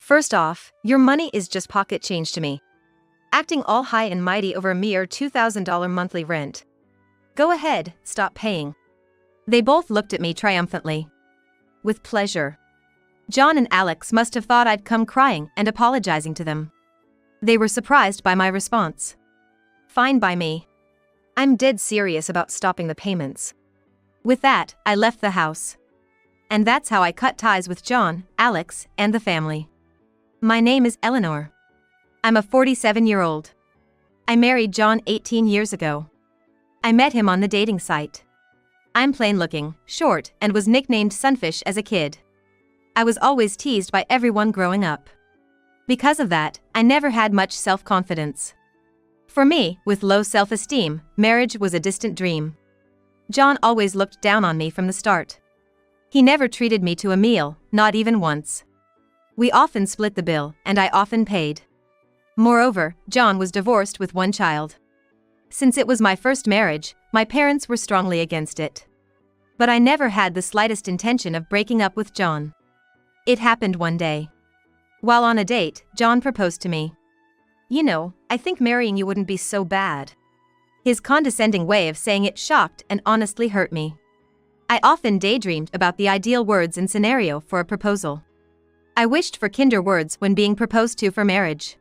First off, your money is just pocket change to me. Acting all high and mighty over a mere $2,000 monthly rent. Go ahead, stop paying. They both looked at me triumphantly. With pleasure. John and Alex must have thought I'd come crying and apologizing to them. They were surprised by my response. Fine by me. I'm dead serious about stopping the payments. With that, I left the house. And that's how I cut ties with John, Alex, and the family. My name is Eleanor. I'm a 47-year-old. I married John 18 years ago. I met him on the dating site. I'm plain-looking, short, and was nicknamed Sunfish as a kid. I was always teased by everyone growing up. Because of that, I never had much self-confidence. For me, with low self-esteem, marriage was a distant dream. John always looked down on me from the start. He never treated me to a meal, not even once. We often split the bill, and I often paid. Moreover, John was divorced with one child. Since it was my first marriage, my parents were strongly against it. But I never had the slightest intention of breaking up with John. It happened one day. While on a date, John proposed to me. You know, I think marrying you wouldn't be so bad. His condescending way of saying it shocked and honestly hurt me. I often daydreamed about the ideal words and scenario for a proposal. I wished for kinder words when being proposed to for marriage.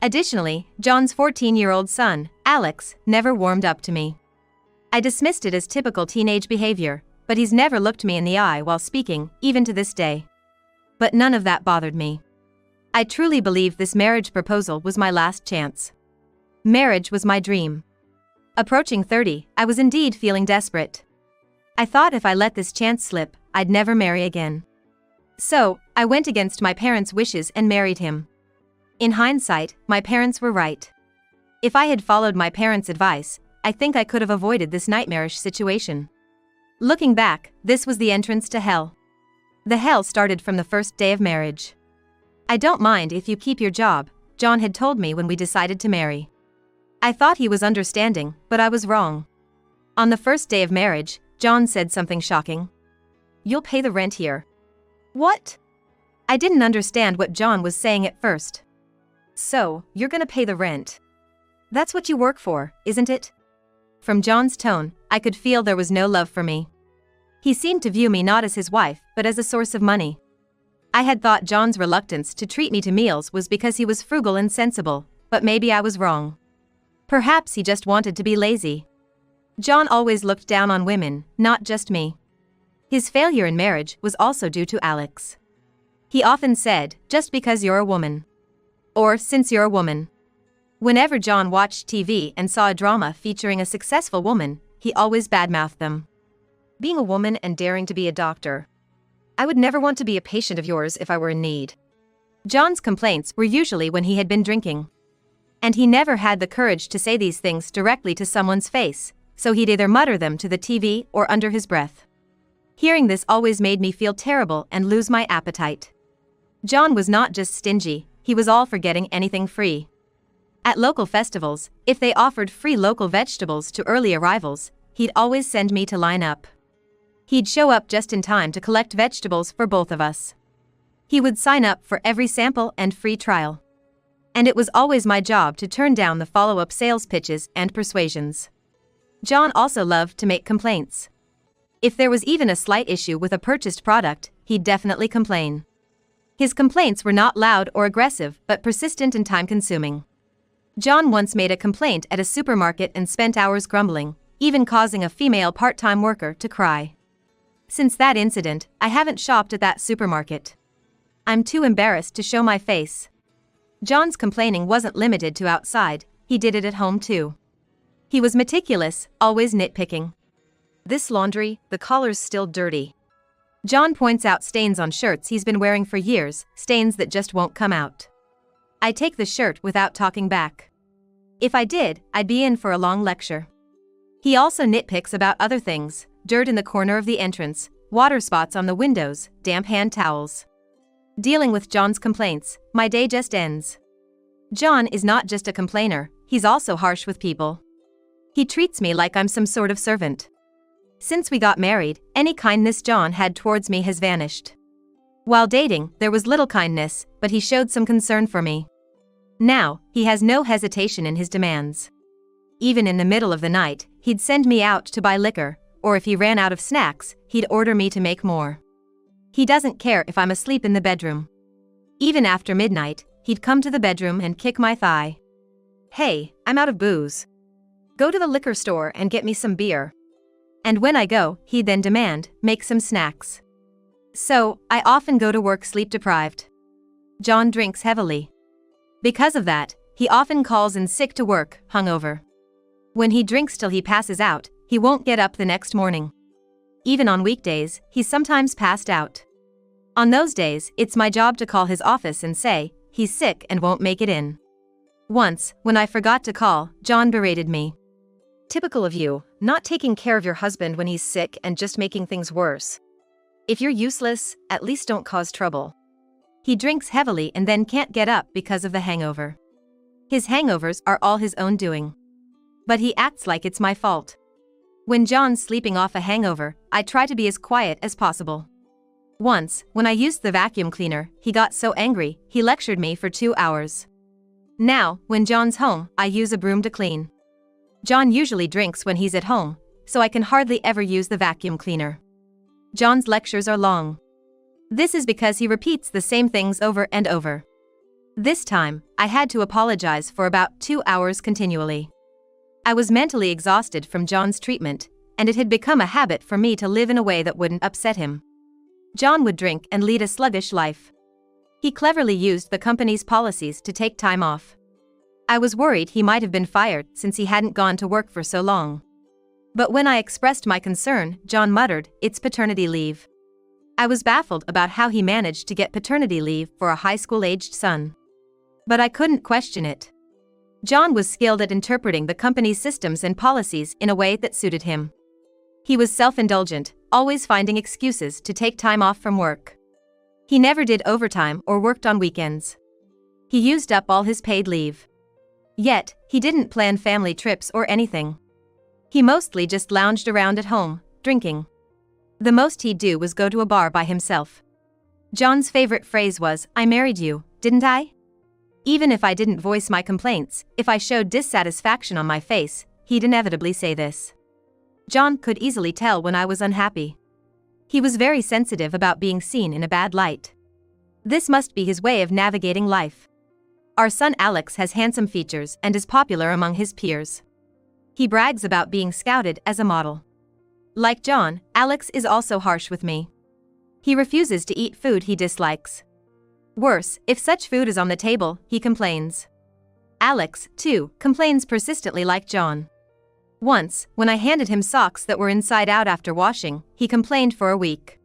Additionally, John's 14-year-old son, Alex, never warmed up to me. I dismissed it as typical teenage behavior, but he's never looked me in the eye while speaking, even to this day. But none of that bothered me. I truly believe this marriage proposal was my last chance. Marriage was my dream. Approaching 30, I was indeed feeling desperate. I thought if I let this chance slip, I'd never marry again. So, I went against my parents' wishes and married him. In hindsight, my parents were right. If I had followed my parents' advice, I think I could have avoided this nightmarish situation. Looking back, this was the entrance to hell. The hell started from the first day of marriage. I don't mind if you keep your job, John had told me when we decided to marry. I thought he was understanding, but I was wrong. On the first day of marriage, John said something shocking. You'll pay the rent here. What? I didn't understand what John was saying at first. So, you're gonna pay the rent. That's what you work for, isn't it? From John's tone, I could feel there was no love for me. He seemed to view me not as his wife, but as a source of money. I had thought John's reluctance to treat me to meals was because he was frugal and sensible, but maybe I was wrong. Perhaps he just wanted to be lazy. John always looked down on women, not just me. His failure in marriage was also due to Alex. He often said, just because you're a woman. Or, since you're a woman. Whenever John watched TV and saw a drama featuring a successful woman, he always badmouthed them. Being a woman and daring to be a doctor. I would never want to be a patient of yours if I were in need. John's complaints were usually when he had been drinking. And he never had the courage to say these things directly to someone's face, so he'd either mutter them to the TV or under his breath. Hearing this always made me feel terrible and lose my appetite. John was not just stingy, he was all for getting anything free. At local festivals, if they offered free local vegetables to early arrivals, he'd always send me to line up. He'd show up just in time to collect vegetables for both of us. He would sign up for every sample and free trial. And it was always my job to turn down the follow-up sales pitches and persuasions. John also loved to make complaints. If there was even a slight issue with a purchased product, he'd definitely complain. His complaints were not loud or aggressive, but persistent and time-consuming. John once made a complaint at a supermarket and spent hours grumbling, even causing a female part-time worker to cry. Since that incident, I haven't shopped at that supermarket. I'm too embarrassed to show my face. John's complaining wasn't limited to outside, he did it at home too. He was meticulous, always nitpicking. This laundry, the collar's still dirty. John points out stains on shirts he's been wearing for years, stains that just won't come out. I take the shirt without talking back. If I did, I'd be in for a long lecture. He also nitpicks about other things, dirt in the corner of the entrance, water spots on the windows, damp hand towels. Dealing with John's complaints, my day just ends. John is not just a complainer, he's also harsh with people. He treats me like I'm some sort of servant. Since we got married, any kindness John had towards me has vanished. While dating, there was little kindness, but he showed some concern for me. Now, he has no hesitation in his demands. Even in the middle of the night, he'd send me out to buy liquor, or if he ran out of snacks, he'd order me to make more. He doesn't care if I'm asleep in the bedroom. Even after midnight, he'd come to the bedroom and kick my thigh. "Hey, I'm out of booze. Go to the liquor store and get me some beer." And when I go, he'd then demand, "Make some snacks." So, I often go to work sleep-deprived. John drinks heavily. Because of that, he often calls in sick to work, hungover. When he drinks till he passes out, he won't get up the next morning. Even on weekdays, he's sometimes passed out. On those days, it's my job to call his office and say, he's sick and won't make it in. Once, when I forgot to call, John berated me. "Typical of you, not taking care of your husband when he's sick and just making things worse. If you're useless, at least don't cause trouble." He drinks heavily and then can't get up because of the hangover. His hangovers are all his own doing. But he acts like it's my fault. When John's sleeping off a hangover, I try to be as quiet as possible. Once, when I used the vacuum cleaner, he got so angry, he lectured me for 2 hours. Now, when John's home, I use a broom to clean. John usually drinks when he's at home, so I can hardly ever use the vacuum cleaner. John's lectures are long. This is because he repeats the same things over and over. This time, I had to apologize for about 2 hours continually. I was mentally exhausted from John's treatment, and it had become a habit for me to live in a way that wouldn't upset him. John would drink and lead a sluggish life. He cleverly used the company's policies to take time off. I was worried he might have been fired since he hadn't gone to work for so long. But when I expressed my concern, John muttered, "It's paternity leave." I was baffled about how he managed to get paternity leave for a high school-aged son. But I couldn't question it. John was skilled at interpreting the company's systems and policies in a way that suited him. He was self-indulgent, always finding excuses to take time off from work. He never did overtime or worked on weekends. He used up all his paid leave. Yet, he didn't plan family trips or anything. He mostly just lounged around at home, drinking. The most he'd do was go to a bar by himself. John's favorite phrase was, "I married you, didn't I?" Even if I didn't voice my complaints, if I showed dissatisfaction on my face, he'd inevitably say this. John could easily tell when I was unhappy. He was very sensitive about being seen in a bad light. This must be his way of navigating life. Our son Alex has handsome features and is popular among his peers. He brags about being scouted as a model. Like John, Alex is also harsh with me. He refuses to eat food he dislikes. Worse, if such food is on the table, he complains. Alex, too, complains persistently like John. Once, when I handed him socks that were inside out after washing, he complained for a week.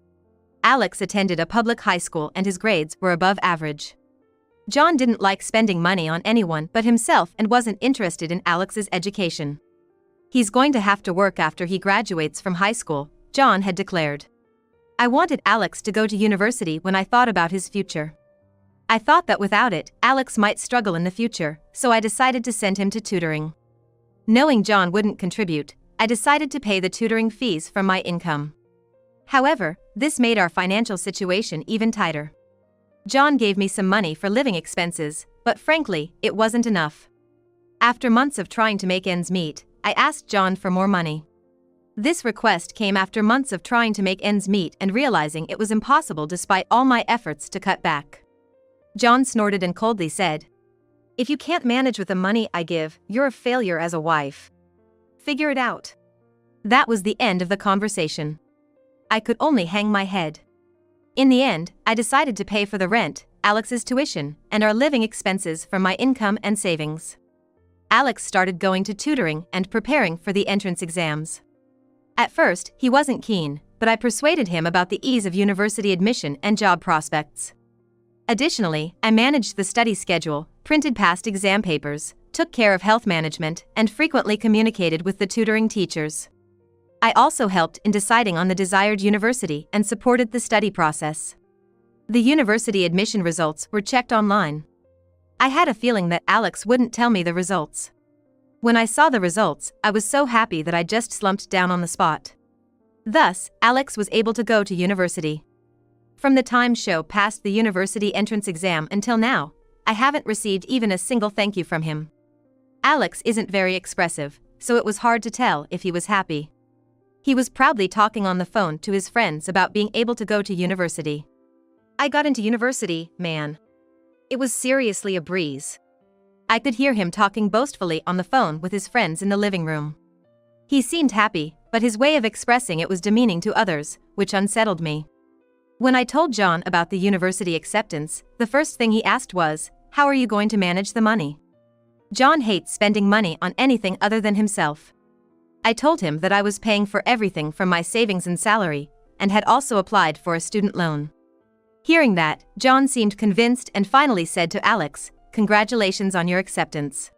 Alex attended a public high school and his grades were above average. John didn't like spending money on anyone but himself and wasn't interested in Alex's education. He's going to have to work after he graduates from high school, John had declared. I wanted Alex to go to university when I thought about his future. I thought that without it, Alex might struggle in the future, so I decided to send him to tutoring. Knowing John wouldn't contribute, I decided to pay the tutoring fees from my income. However, this made our financial situation even tighter. John gave me some money for living expenses, but frankly, it wasn't enough. After months of trying to make ends meet, I asked John for more money. This request came after months of trying to make ends meet and realizing it was impossible despite all my efforts to cut back. John snorted and coldly said, "If you can't manage with the money I give, you're a failure as a wife. Figure it out." That was the end of the conversation. I could only hang my head. In the end, I decided to pay for the rent, Alex's tuition, and our living expenses from my income and savings. Alex started going to tutoring and preparing for the entrance exams. At first, he wasn't keen, but I persuaded him about the ease of university admission and job prospects. Additionally, I managed the study schedule, printed past exam papers, took care of health management, and frequently communicated with the tutoring teachers. I also helped in deciding on the desired university and supported the study process. The university admission results were checked online. I had a feeling that Alex wouldn't tell me the results. When I saw the results, I was so happy that I just slumped down on the spot. Thus, Alex was able to go to university. From the time show passed the university entrance exam until now, I haven't received even a single thank you from him. Alex isn't very expressive, so it was hard to tell if he was happy. He was proudly talking on the phone to his friends about being able to go to university. I got into university, man. It was seriously a breeze. I could hear him talking boastfully on the phone with his friends in the living room. He seemed happy, but his way of expressing it was demeaning to others, which unsettled me. When I told John about the university acceptance, the first thing he asked was, "How are you going to manage the money?" John hates spending money on anything other than himself. I told him that I was paying for everything from my savings and salary, and had also applied for a student loan. Hearing that, John seemed convinced and finally said to Alex, "Congratulations on your acceptance."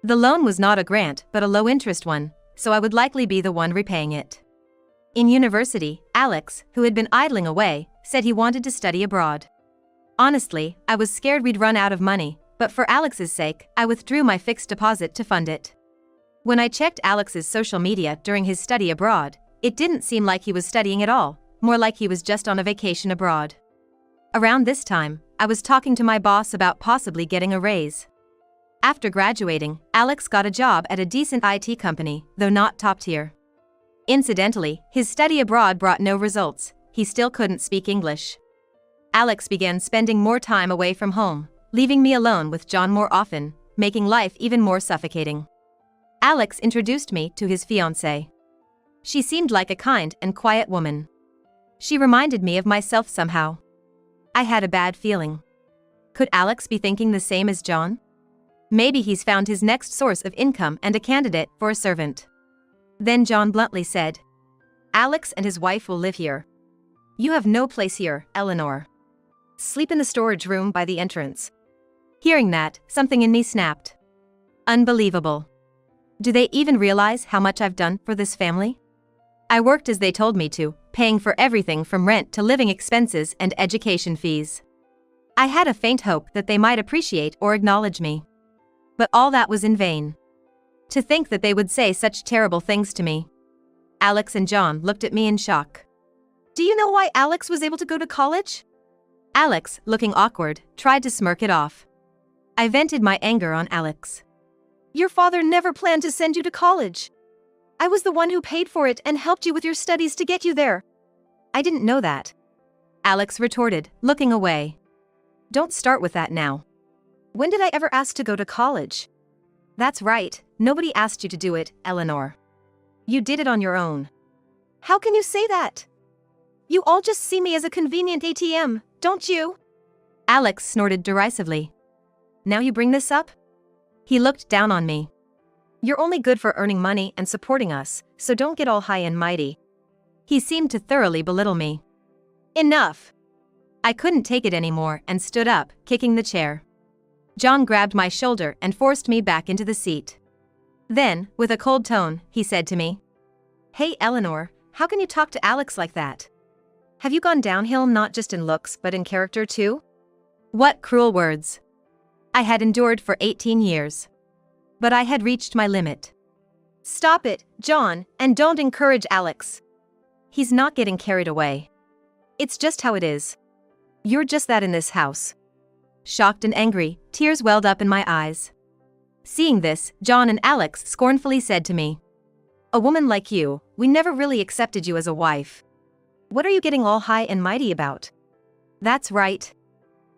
The loan was not a grant but a low-interest one, so I would likely be the one repaying it. In university, Alex, who had been idling away, said he wanted to study abroad. Honestly, I was scared we'd run out of money, but for Alex's sake, I withdrew my fixed deposit to fund it. When I checked Alex's social media during his study abroad, it didn't seem like he was studying at all, more like he was just on a vacation abroad. Around this time, I was talking to my boss about possibly getting a raise. After graduating, Alex got a job at a decent IT company, though not top tier. Incidentally, his study abroad brought no results, he still couldn't speak English. Alex began spending more time away from home, leaving me alone with John more often, making life even more suffocating. Alex introduced me to his fiancée. She seemed like a kind and quiet woman. She reminded me of myself somehow. I had a bad feeling. Could Alex be thinking the same as John? Maybe he's found his next source of income and a candidate for a servant. Then John bluntly said, "Alex and his wife will live here. You have no place here, Eleanor. Sleep in the storage room by the entrance." Hearing that, something in me snapped. Unbelievable. Do they even realize how much I've done for this family? I worked as they told me to, paying for everything from rent to living expenses and education fees. I had a faint hope that they might appreciate or acknowledge me. But all that was in vain. To think that they would say such terrible things to me. Alex and John looked at me in shock. "Do you know why Alex was able to go to college?" Alex, looking awkward, tried to smirk it off. I vented my anger on Alex. "Your father never planned to send you to college. I was the one who paid for it and helped you with your studies to get you there." "I didn't know that," Alex retorted, looking away. "Don't start with that now. When did I ever ask to go to college?" "That's right, nobody asked you to do it, Eleanor. You did it on your own." "How can you say that? You all just see me as a convenient ATM, don't you?" Alex snorted derisively. "Now you bring this up?" He looked down on me. "You're only good for earning money and supporting us, so don't get all high and mighty." He seemed to thoroughly belittle me. "Enough." I couldn't take it anymore and stood up, kicking the chair. John grabbed my shoulder and forced me back into the seat. Then, with a cold tone, he said to me, "Hey Eleanor, how can you talk to Alex like that? Have you gone downhill not just in looks but in character too?" What cruel words. I had endured for 18 years. But I had reached my limit. "Stop it, John, and don't encourage Alex. He's not getting carried away. It's just how it is. You're just that in this house." Shocked and angry, tears welled up in my eyes. Seeing this, John and Alex scornfully said to me, "A woman like you, we never really accepted you as a wife. What are you getting all high and mighty about?" "That's right.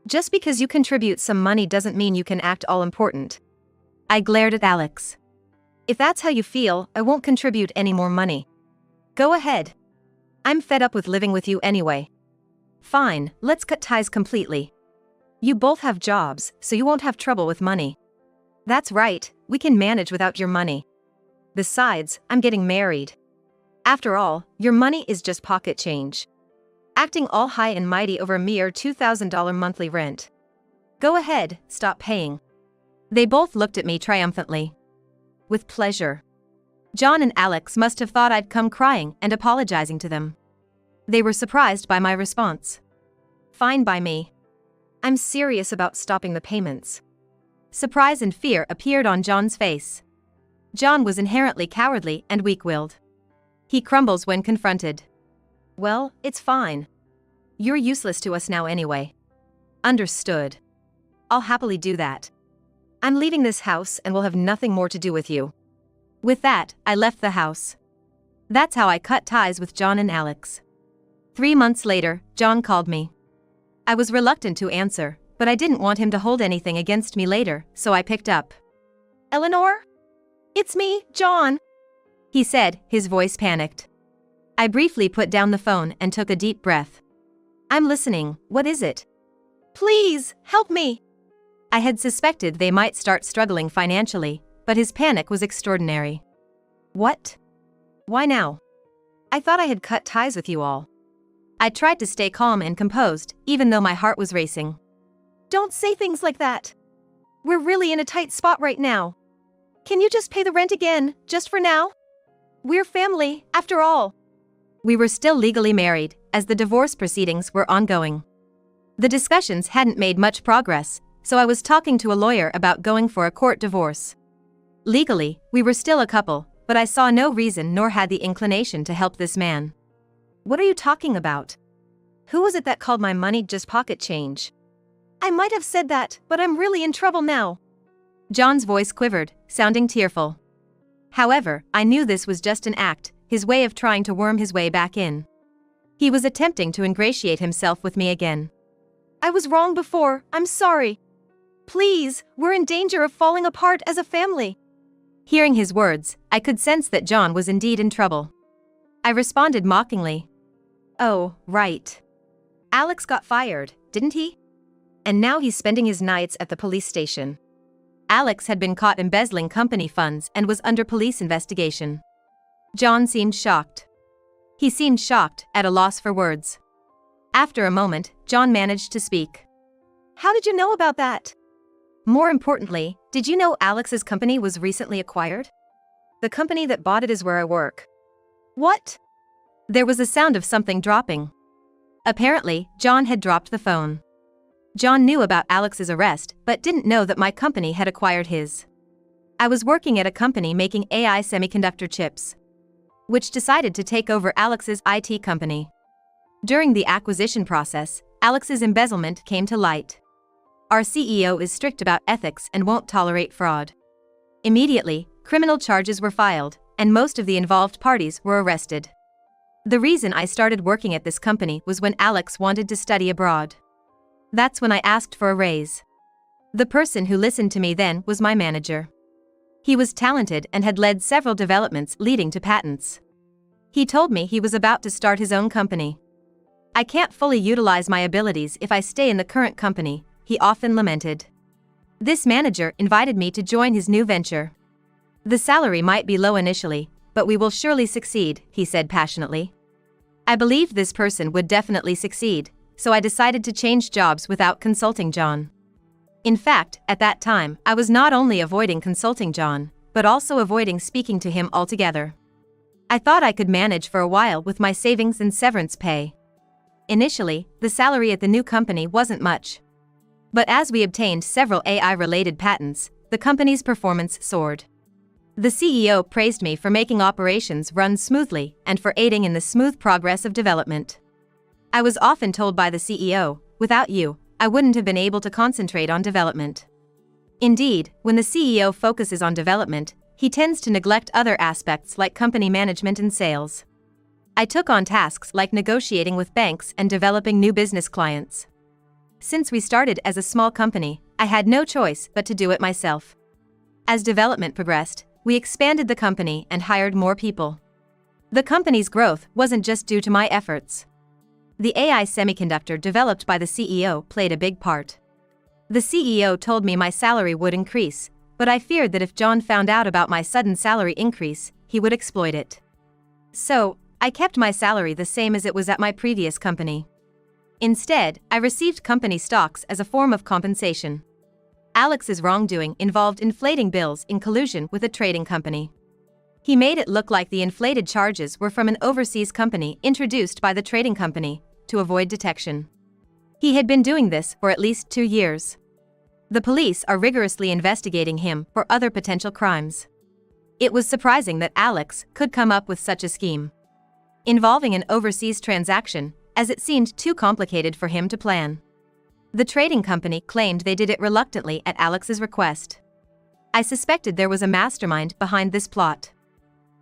Just because you contribute some money doesn't mean you can act all important." I glared at Alex. "If that's how you feel, I won't contribute any more money. Go ahead. I'm fed up with living with you anyway." "Fine, let's cut ties completely. You both have jobs, so you won't have trouble with money." "That's right, we can manage without your money. Besides, I'm getting married. After all, your money is just pocket change. Acting all high and mighty over a mere $2,000 monthly rent. Go ahead, stop paying." They both looked at me triumphantly. With pleasure. John and Alex must have thought I'd come crying and apologizing to them. They were surprised by my response. "Fine by me. I'm serious about stopping the payments." Surprise and fear appeared on John's face. John was inherently cowardly and weak-willed. He crumbles when confronted. "Well, it's fine. You're useless to us now anyway. Understood. I'll happily do that. I'm leaving this house and will have nothing more to do with you. With that, I left the house. That's how I cut ties with John and Alex. 3 months later, John called me. I was reluctant to answer, but I didn't want him to hold anything against me later, so I picked up. Eleanor? It's me, John, he said, his voice panicked. I briefly put down the phone and took a deep breath. I'm listening, what is it? Please, help me. I had suspected they might start struggling financially, but his panic was extraordinary. What? Why now? I thought I had cut ties with you all. I tried to stay calm and composed, even though my heart was racing. Don't say things like that. We're really in a tight spot right now. Can you just pay the rent again, just for now? We're family, after all. We were still legally married, as the divorce proceedings were ongoing. The discussions hadn't made much progress, so I was talking to a lawyer about going for a court divorce. Legally, we were still a couple, but I saw no reason nor had the inclination to help this man. What are you talking about? Who was it that called my money just pocket change? I might have said that, but I'm really in trouble now. John's voice quivered, sounding tearful. However, I knew this was just an act, his way of trying to worm his way back in. He was attempting to ingratiate himself with me again. I was wrong before, I'm sorry. Please, we're in danger of falling apart as a family. Hearing his words, I could sense that John was indeed in trouble. I responded mockingly. Oh, right. Alex got fired, didn't he? And now he's spending his nights at the police station. Alex had been caught embezzling company funds and was under police investigation. John seemed shocked. He seemed shocked, at a loss for words. After a moment, John managed to speak. How did you know about that? More importantly, did you know Alex's company was recently acquired? The company that bought it is where I work. What? There was a sound of something dropping. Apparently, John had dropped the phone. John knew about Alex's arrest, but didn't know that my company had acquired his. I was working at a company making AI semiconductor chips, which decided to take over Alex's IT company. During the acquisition process, Alex's embezzlement came to light. Our CEO is strict about ethics and won't tolerate fraud. Immediately, criminal charges were filed, and most of the involved parties were arrested. The reason I started working at this company was when Alex wanted to study abroad. That's when I asked for a raise. The person who listened to me then was my manager. He was talented and had led several developments leading to patents. He told me he was about to start his own company. I can't fully utilize my abilities if I stay in the current company, he often lamented. This manager invited me to join his new venture. The salary might be low initially, but we will surely succeed, he said passionately. I believed this person would definitely succeed, so I decided to change jobs without consulting John. In fact, at that time, I was not only avoiding consulting John, but also avoiding speaking to him altogether. I thought I could manage for a while with my savings and severance pay. Initially, the salary at the new company wasn't much. But as we obtained several AI-related patents, the company's performance soared. The CEO praised me for making operations run smoothly and for aiding in the smooth progress of development. I was often told by the CEO, without you, I wouldn't have been able to concentrate on development. Indeed, when the CEO focuses on development, he tends to neglect other aspects like company management and sales. I took on tasks like negotiating with banks and developing new business clients. Since we started as a small company, I had no choice but to do it myself. As development progressed, we expanded the company and hired more people. The company's growth wasn't just due to my efforts. The AI semiconductor developed by the CEO played a big part. The CEO told me my salary would increase, but I feared that if John found out about my sudden salary increase, he would exploit it. So, I kept my salary the same as it was at my previous company. Instead, I received company stocks as a form of compensation. Alex's wrongdoing involved inflating bills in collusion with a trading company. He made it look like the inflated charges were from an overseas company introduced by the trading company to avoid detection. He had been doing this for at least 2 years. The police are rigorously investigating him for other potential crimes. It was surprising that Alex could come up with such a scheme. Involving an overseas transaction, as it seemed too complicated for him to plan. The trading company claimed they did it reluctantly at Alex's request. I suspected there was a mastermind behind this plot.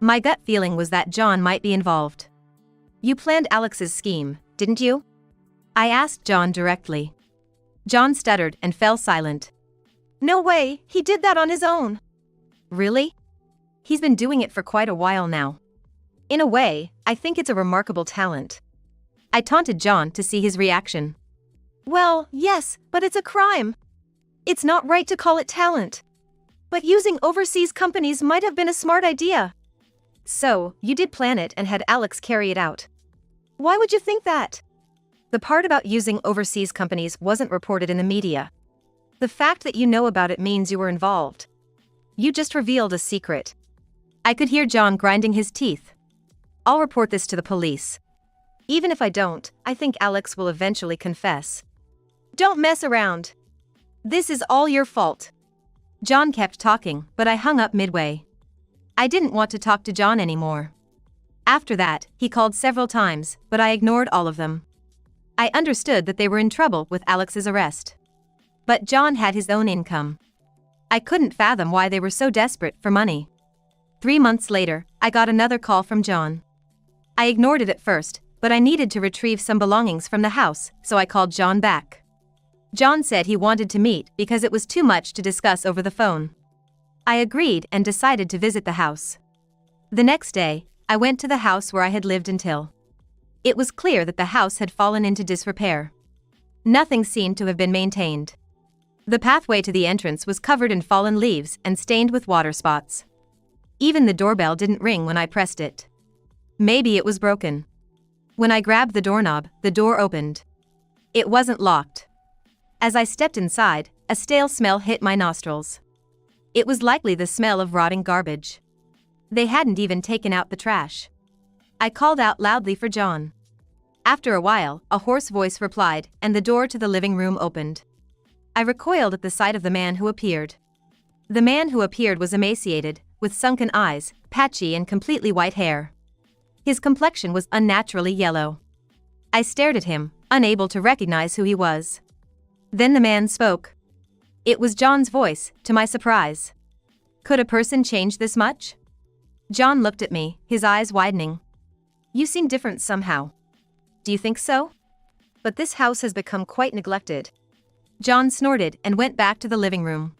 My gut feeling was that John might be involved. You planned Alex's scheme, didn't you? I asked John directly. John stuttered and fell silent. No way, he did that on his own. Really? He's been doing it for quite a while now. In a way, I think it's a remarkable talent. I taunted John to see his reaction. Well, yes, but it's a crime. It's not right to call it talent. But using overseas companies might have been a smart idea. So, you did plan it and had Alex carry it out. Why would you think that? The part about using overseas companies wasn't reported in the media. The fact that you know about it means you were involved. You just revealed a secret. I could hear John grinding his teeth. I'll report this to the police. Even if I don't, I think Alex will eventually confess. Don't mess around. This is all your fault. John kept talking, but I hung up midway. I didn't want to talk to John anymore. After that, he called several times, but I ignored all of them. I understood that they were in trouble with Alex's arrest. But John had his own income. I couldn't fathom why they were so desperate for money. 3 months later, I got another call from John. I ignored it at first, but I needed to retrieve some belongings from the house, so I called John back. John said he wanted to meet because it was too much to discuss over the phone. I agreed and decided to visit the house. The next day, I went to the house where I had lived until. It was clear that the house had fallen into disrepair. Nothing seemed to have been maintained. The pathway to the entrance was covered in fallen leaves and stained with water spots. Even the doorbell didn't ring when I pressed it. Maybe it was broken. When I grabbed the doorknob, the door opened. It wasn't locked. As I stepped inside, a stale smell hit my nostrils. It was likely the smell of rotting garbage. They hadn't even taken out the trash. I called out loudly for John. After a while, a hoarse voice replied, and the door to the living room opened. I recoiled at the sight of the man who appeared. The man who appeared was emaciated, with sunken eyes, patchy and completely white hair. His complexion was unnaturally yellow. I stared at him, unable to recognize who he was. Then the man spoke. It was John's voice, to my surprise. Could a person change this much? John looked at me, his eyes widening. You seem different somehow. Do you think so? But this house has become quite neglected. John snorted and went back to the living room.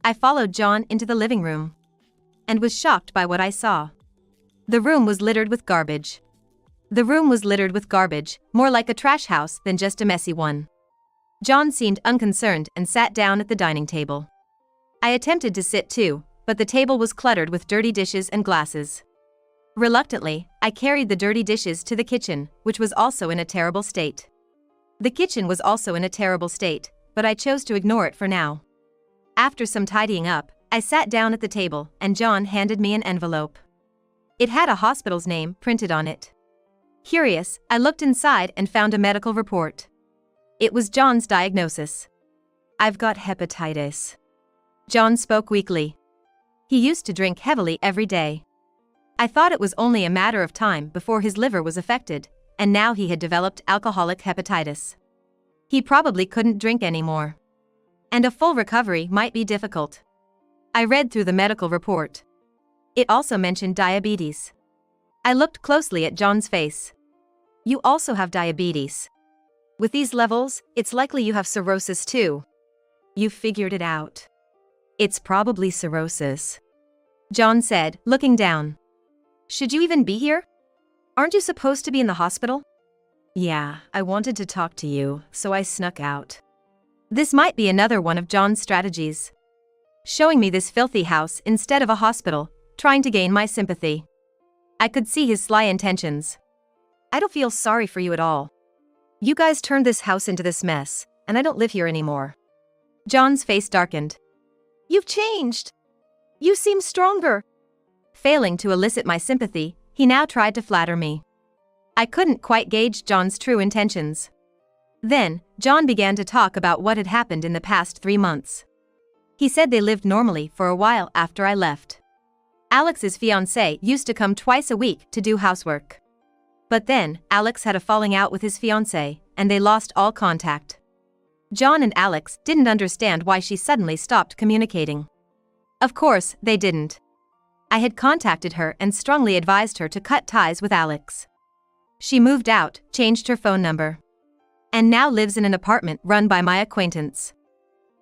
I followed John into the living room and was shocked by what I saw. The room was littered with garbage. The room was littered with garbage, more like a trash house than just a messy one. John seemed unconcerned and sat down at the dining table. I attempted to sit too, but the table was cluttered with dirty dishes and glasses. Reluctantly, I carried the dirty dishes to the kitchen, which was also in a terrible state. The kitchen was also in a terrible state, but I chose to ignore it for now. After some tidying up, I sat down at the table, and John handed me an envelope. It had a hospital's name printed on it. Curious, I looked inside and found a medical report. It was John's diagnosis. I've got hepatitis. John spoke weakly. He used to drink heavily every day. I thought it was only a matter of time before his liver was affected, and now he had developed alcoholic hepatitis. He probably couldn't drink anymore. And a full recovery might be difficult. I read through the medical report. It also mentioned diabetes. I looked closely at John's face. You also have diabetes. With these levels, it's likely you have cirrhosis too. You figured it out. It's probably cirrhosis. John said, looking down. Should you even be here? Aren't you supposed to be in the hospital? Yeah, I wanted to talk to you, so I snuck out. This might be another one of John's strategies. Showing me this filthy house instead of a hospital, trying to gain my sympathy. I could see his sly intentions. I don't feel sorry for you at all. You guys turned this house into this mess, and I don't live here anymore. John's face darkened. You've changed. You seem stronger. Failing to elicit my sympathy, he now tried to flatter me. I couldn't quite gauge John's true intentions. Then, John began to talk about what had happened in the past 3 months. He said they lived normally for a while after I left. Alex's fiancée used to come twice a week to do housework. But then, Alex had a falling out with his fiancée, and they lost all contact. John and Alex didn't understand why she suddenly stopped communicating. Of course, they didn't. I had contacted her and strongly advised her to cut ties with Alex. She moved out, changed her phone number, and now lives in an apartment run by my acquaintance.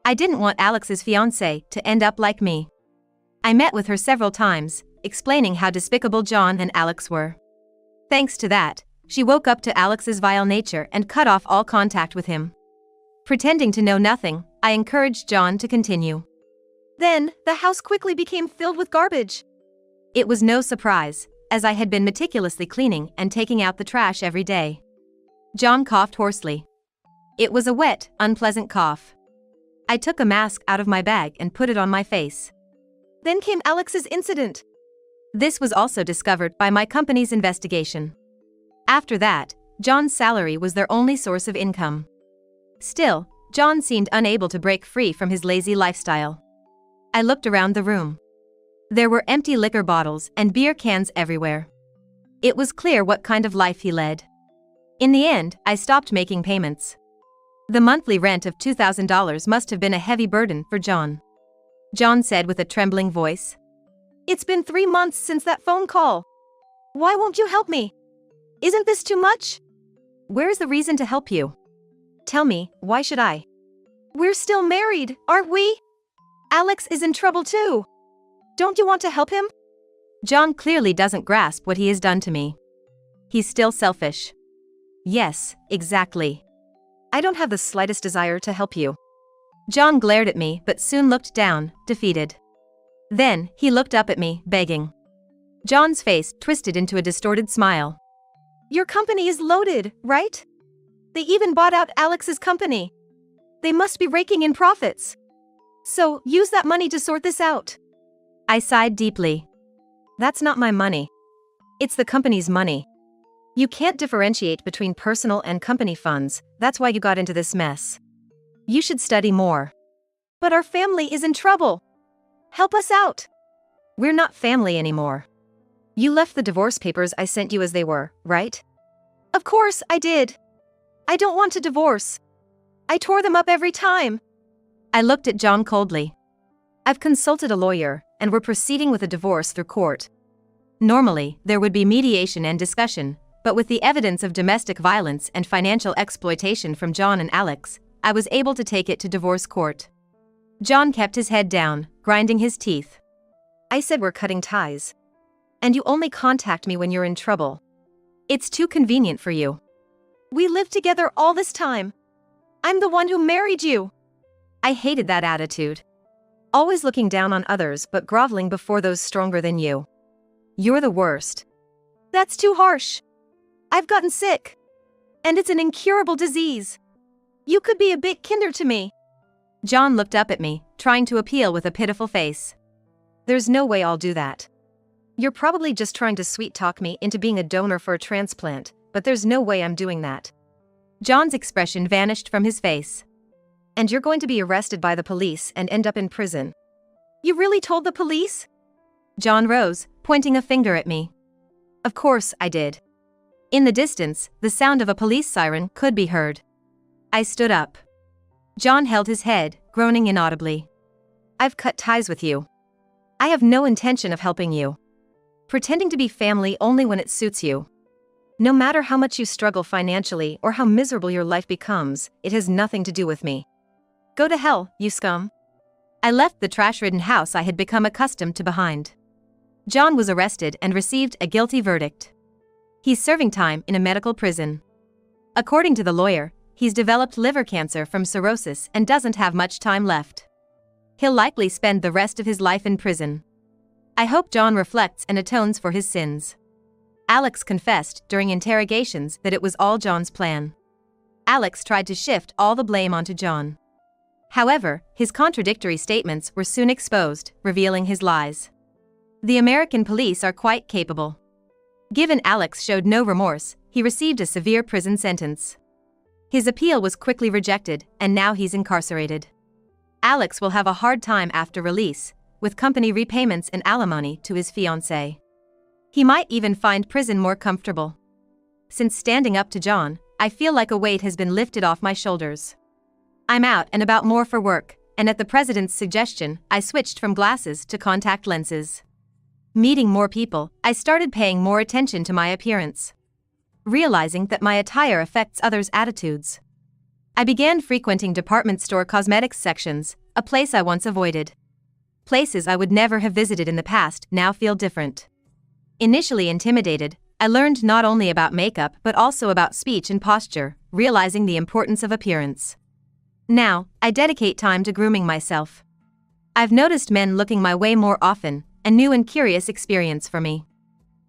I didn't want Alex's fiancé to end up like me. I met with her several times, explaining how despicable John and Alex were. Thanks to that, she woke up to Alex's vile nature and cut off all contact with him. Pretending to know nothing, I encouraged John to continue. Then, the house quickly became filled with garbage. It was no surprise, as I had been meticulously cleaning and taking out the trash every day. John coughed hoarsely. It was a wet, unpleasant cough. I took a mask out of my bag and put it on my face. Then came Alex's incident. This was also discovered by my company's investigation. After that, John's salary was their only source of income. Still, John seemed unable to break free from his lazy lifestyle. I looked around the room. There were empty liquor bottles and beer cans everywhere. It was clear what kind of life he led. In the end, I stopped making payments. The monthly rent of $2,000 must have been a heavy burden for John. John said with a trembling voice. It's been 3 months since that phone call. Why won't you help me? Isn't this too much? Where's the reason to help you? Tell me, why should I? We're still married, aren't we? Alex is in trouble too. Don't you want to help him? John clearly doesn't grasp what he has done to me. He's still selfish. Yes, exactly. I don't have the slightest desire to help you. John glared at me but soon looked down, defeated. Then, he looked up at me, begging. John's face twisted into a distorted smile. Your company is loaded, right? They even bought out Alex's company. They must be raking in profits. So, use that money to sort this out. I sighed deeply. That's not my money. It's the company's money. You can't differentiate between personal and company funds, that's why you got into this mess. You should study more. But our family is in trouble. Help us out. We're not family anymore. You left the divorce papers I sent you as they were, right? Of course I did. I don't want to divorce. I tore them up every time. I looked at John coldly. I've consulted a lawyer, and we're proceeding with a divorce through court. Normally, there would be mediation and discussion, but with the evidence of domestic violence and financial exploitation from John and Alex, I was able to take it to divorce court. John kept his head down, grinding his teeth. I said we're cutting ties. And you only contact me when you're in trouble. It's too convenient for you. We lived together all this time. I'm the one who married you. I hated that attitude. Always looking down on others but groveling before those stronger than you. You're the worst. That's too harsh. I've gotten sick. And it's an incurable disease. You could be a bit kinder to me. John looked up at me, trying to appeal with a pitiful face. There's no way I'll do that. You're probably just trying to sweet-talk me into being a donor for a transplant, but there's no way I'm doing that. John's expression vanished from his face. And you're going to be arrested by the police and end up in prison. You really told the police? John rose, pointing a finger at me. Of course I did. In the distance, the sound of a police siren could be heard. I stood up. John held his head, groaning inaudibly. I've cut ties with you. I have no intention of helping you. Pretending to be family only when it suits you. No matter how much you struggle financially or how miserable your life becomes, it has nothing to do with me. Go to hell, you scum. I left the trash-ridden house I had become accustomed to behind. John was arrested and received a guilty verdict. He's serving time in a medical prison. According to the lawyer, he's developed liver cancer from cirrhosis and doesn't have much time left. He'll likely spend the rest of his life in prison. I hope John reflects and atones for his sins. Alex confessed during interrogations that it was all John's plan. Alex tried to shift all the blame onto John. However, his contradictory statements were soon exposed, revealing his lies. The American police are quite capable. Given Alex showed no remorse, he received a severe prison sentence. His appeal was quickly rejected, and now he's incarcerated. Alex will have a hard time after release, with company repayments and alimony to his fiancée. He might even find prison more comfortable. Since standing up to John, I feel like a weight has been lifted off my shoulders. I'm out and about more for work, and at the president's suggestion, I switched from glasses to contact lenses. Meeting more people, I started paying more attention to my appearance. Realizing that my attire affects others' attitudes, I began frequenting department store cosmetics sections, a place I once avoided. Places I would never have visited in the past now feel different. Initially intimidated, I learned not only about makeup but also about speech and posture, realizing the importance of appearance. Now, I dedicate time to grooming myself. I've noticed men looking my way more often, a new and curious experience for me.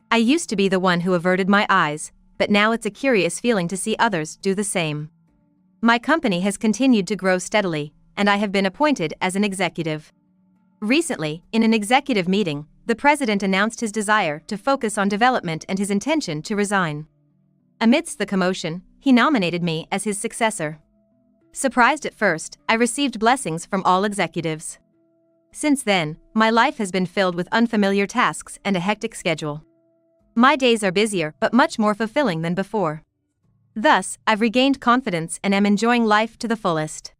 I used to be the one who averted my eyes, but now it's a curious feeling to see others do the same. My company has continued to grow steadily, and I have been appointed as an executive. Recently, in an executive meeting, the president announced his desire to focus on development and his intention to resign. Amidst the commotion, he nominated me as his successor. Surprised at first, I received blessings from all executives. Since then, my life has been filled with unfamiliar tasks and a hectic schedule. My days are busier but much more fulfilling than before. Thus, I've regained confidence and am enjoying life to the fullest.